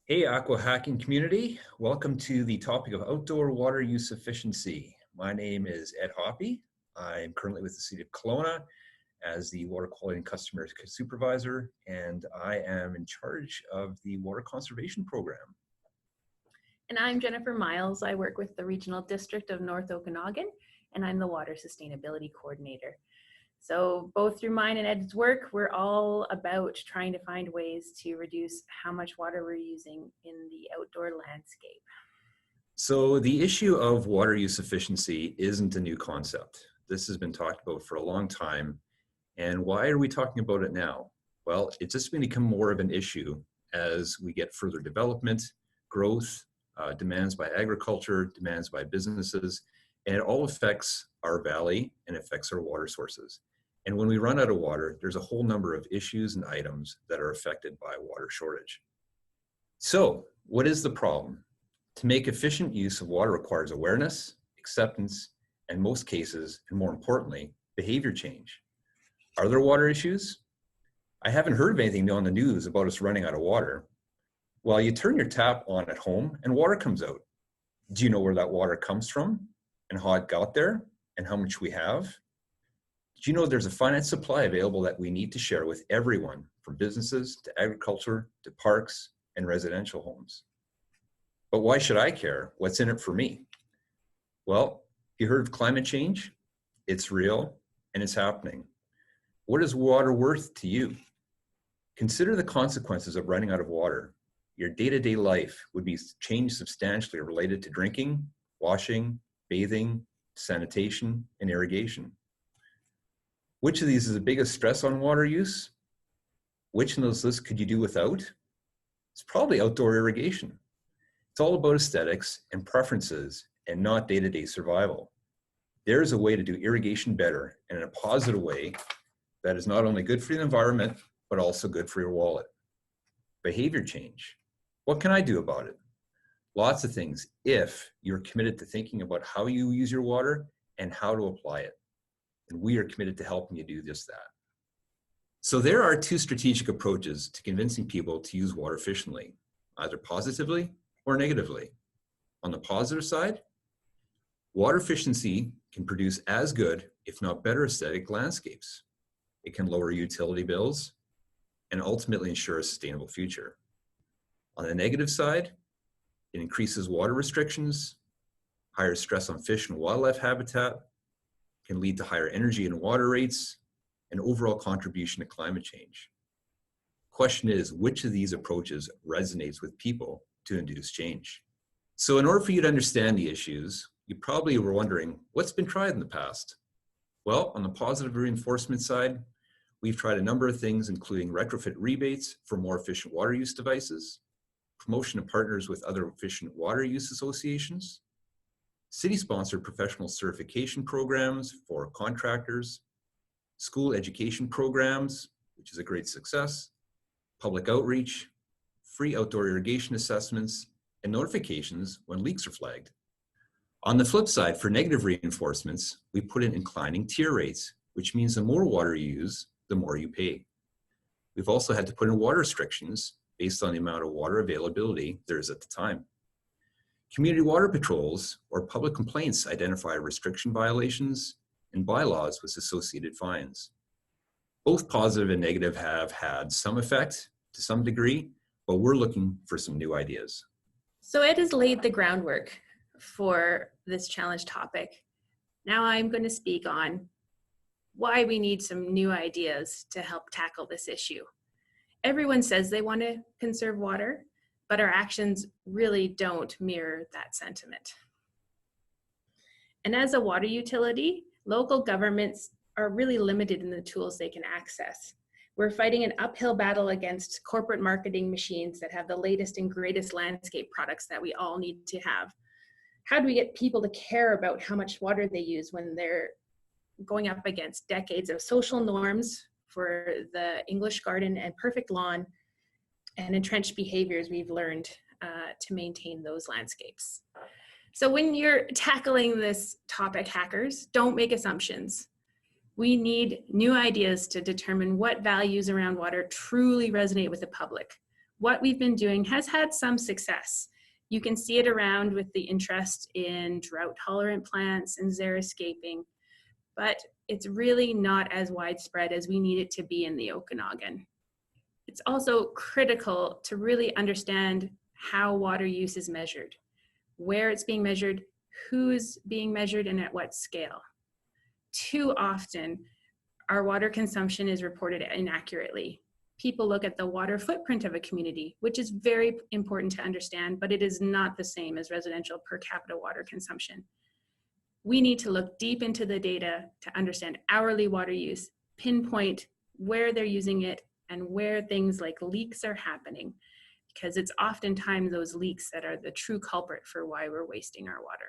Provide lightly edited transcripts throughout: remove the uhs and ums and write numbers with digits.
Hey, AquaHacking community. Welcome to the topic of outdoor water use efficiency. My name is Ed Hoppy. I'm currently with the City of Kelowna as the Water Quality and Customer Supervisor, and I am in charge of the Water Conservation Program. And I'm Jennifer Miles. I work with the Regional District of North Okanagan, and I'm the Water Sustainability Coordinator. So both through mine and Ed's work, we're all about trying to find ways to reduce how much water we're using in the outdoor landscape. So the issue of water use efficiency isn't a new concept. This has been talked about for a long time. And why are we talking about it now? Well, it's just going to become more of an issue as we get further development, growth, demands by agriculture, demands by businesses, and it all affects our valley and affects our water sources. And when we run out of water, there's a whole number of issues and items that are affected by water shortage. So what is the problem? To make efficient use of water requires awareness, acceptance, and most cases, and more importantly, behavior change. Are there water issues? I haven't heard of anything on the news about us running out of water. Well, you turn your tap on at home and water comes out. Do you know where that water comes from and how it got there and how much we have? Do you know there's a finite supply available that we need to share with everyone, from businesses to agriculture to parks and residential homes? But why should I care? What's in it for me? Well, you heard of climate change? It's real and it's happening. What is water worth to you? Consider the consequences of running out of water. Your day-to-day life would be changed substantially related to drinking, washing, bathing, sanitation, and irrigation. Which of these is the biggest stress on water use? Which of those lists could you do without? It's probably outdoor irrigation. It's all about aesthetics and preferences and not day-to-day survival. There's a way to do irrigation better and in a positive way that is not only good for the environment, but also good for your wallet. Behavior change. What can I do about it? Lots of things if you're committed to thinking about how you use your water and how to apply it. And we are committed to helping you do just that. So there are two strategic approaches to convincing people to use water efficiently, either positively or negatively. On the positive side, water efficiency can produce as good, if not better, aesthetic landscapes. It can lower utility bills and ultimately ensure a sustainable future. On the negative side, it increases water restrictions, higher stress on fish and wildlife habitat, can lead to higher energy and water rates, and overall contribution to climate change. Question is, which of these approaches resonates with people to induce change? So in order for you to understand the issues, you probably were wondering, what's been tried in the past? Well, on the positive reinforcement side, we've tried a number of things, including retrofit rebates for more efficient water use devices, promotion of partners with other efficient water use associations, city-sponsored professional certification programs for contractors, school education programs, which is a great success, public outreach, free outdoor irrigation assessments, and notifications when leaks are flagged. On the flip side, for negative reinforcements, we put in inclining tier rates, which means the more water you use, the more you pay. We've also had to put in water restrictions based on the amount of water availability there is at the time. Community water patrols or public complaints identify restriction violations and bylaws with associated fines. Both positive and negative have had some effect to some degree, but we're looking for some new ideas. So Ed has laid the groundwork for this challenge topic. Now I'm going to speak on why we need some new ideas to help tackle this issue. Everyone says they want to conserve water, but our actions really don't mirror that sentiment. And as a water utility, local governments are really limited in the tools they can access. We're fighting an uphill battle against corporate marketing machines that have the latest and greatest landscape products that we all need to have. How do we get people to care about how much water they use when they're going up against decades of social norms for the English garden and perfect lawn and entrenched behaviors we've learned to maintain those landscapes? So when you're tackling this topic, hackers, don't make assumptions. We need new ideas to determine what values around water truly resonate with the public. What we've been doing has had some success. You can see it around with the interest in drought-tolerant plants and xeriscaping, but it's really not as widespread as we need it to be in the Okanagan. It's also critical to really understand how water use is measured, where it's being measured, who's being measured, and at what scale. Too often, our water consumption is reported inaccurately. People look at the water footprint of a community, which is very important to understand, but it is not the same as residential per capita water consumption. We need to look deep into the data to understand hourly water use, pinpoint where they're using it, and where things like leaks are happening, because it's oftentimes those leaks that are the true culprit for why we're wasting our water.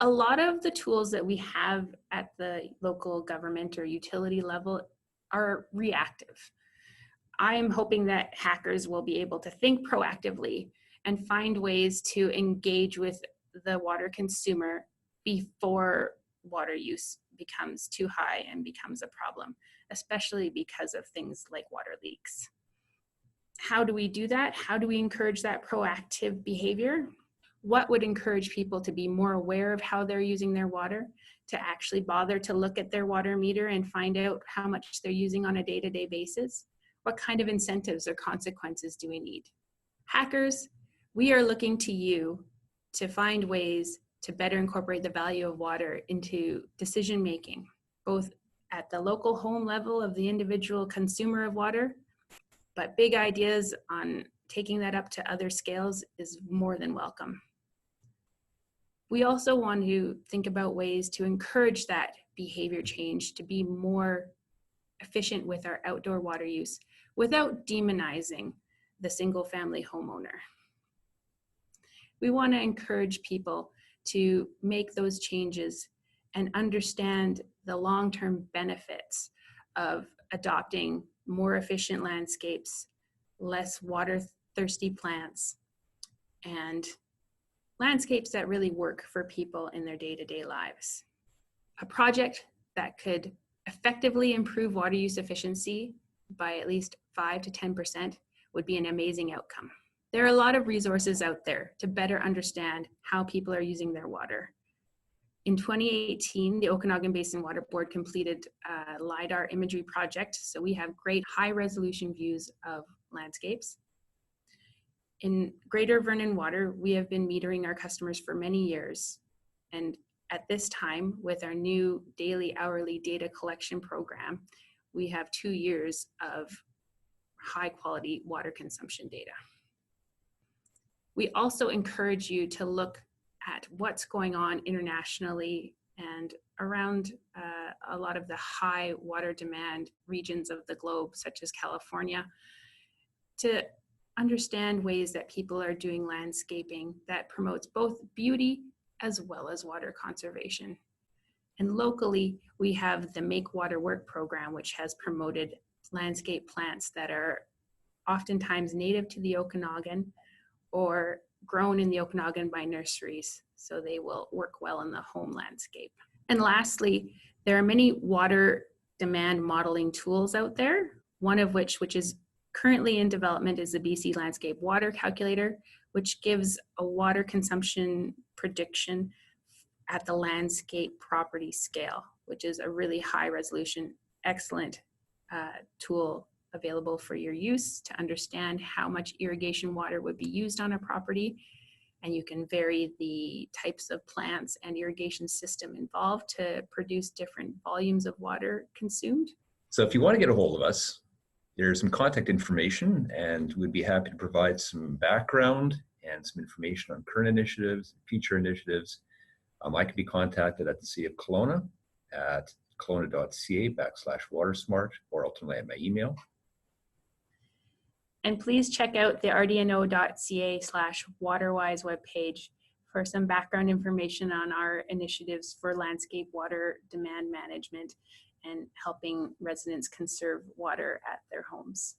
A lot of the tools that we have at the local government or utility level are reactive. I'm hoping that hackers will be able to think proactively and find ways to engage with the water consumer before water use becomes too high and becomes a problem, especially because of things like water leaks. How do we do that? How do we encourage that proactive behavior? What would encourage people to be more aware of how they're using their water, to actually bother to look at their water meter and find out how much they're using on a day-to-day basis? What kind of incentives or consequences do we need? Hackers, we are looking to you to find ways to better incorporate the value of water into decision-making, both at the local home level of the individual consumer of water, but big ideas on taking that up to other scales is more than welcome. We also want to think about ways to encourage that behavior change to be more efficient with our outdoor water use without demonizing the single-family homeowner. We want to encourage people to make those changes and understand the long-term benefits of adopting more efficient landscapes, less water-thirsty plants, and landscapes that really work for people in their day-to-day lives. A project that could effectively improve water use efficiency by at least 5 to 10% would be an amazing outcome. There are a lot of resources out there to better understand how people are using their water. In 2018, the Okanagan Basin Water Board completed a LiDAR imagery project, so we have great high-resolution views of landscapes. In Greater Vernon Water, we have been metering our customers for many years, and at this time, with our new daily hourly data collection program, we have 2 years of high-quality water consumption data. We also encourage you to look at what's going on internationally and around a lot of the high water demand regions of the globe, such as California, to understand ways that people are doing landscaping that promotes both beauty as well as water conservation. And locally, we have the Make Water Work program, which has promoted landscape plants that are oftentimes native to the Okanagan or grown in the Okanagan by nurseries, so they will work well in the home landscape. And lastly, there are many water demand modeling tools out there, one of which is currently in development is the BC Landscape Water Calculator, which gives a water consumption prediction at the landscape property scale, which is a really high resolution, excellent tool available for your use to understand how much irrigation water would be used on a property. And you can vary the types of plants and irrigation system involved to produce different volumes of water consumed. So if you want to get a hold of us, there's some contact information, and we'd be happy to provide some background and some information on current initiatives, future initiatives. I can be contacted at the City of Kelowna at kelowna.ca/watersmart, or ultimately at my email. And please check out the rdno.ca/waterwise webpage for some background information on our initiatives for landscape water demand management and helping residents conserve water at their homes.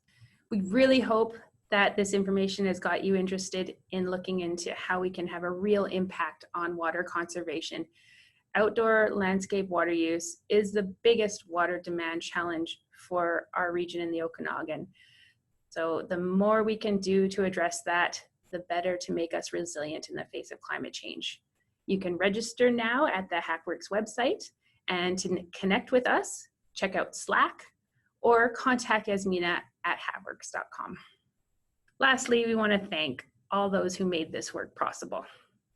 We really hope that this information has got you interested in looking into how we can have a real impact on water conservation. Outdoor landscape water use is the biggest water demand challenge for our region in the Okanagan. So the more we can do to address that, the better to make us resilient in the face of climate change. You can register now at the HackWorks website, and to connect with us, check out Slack or contact Yasmina at hackworks.com. Lastly, we want to thank all those who made this work possible.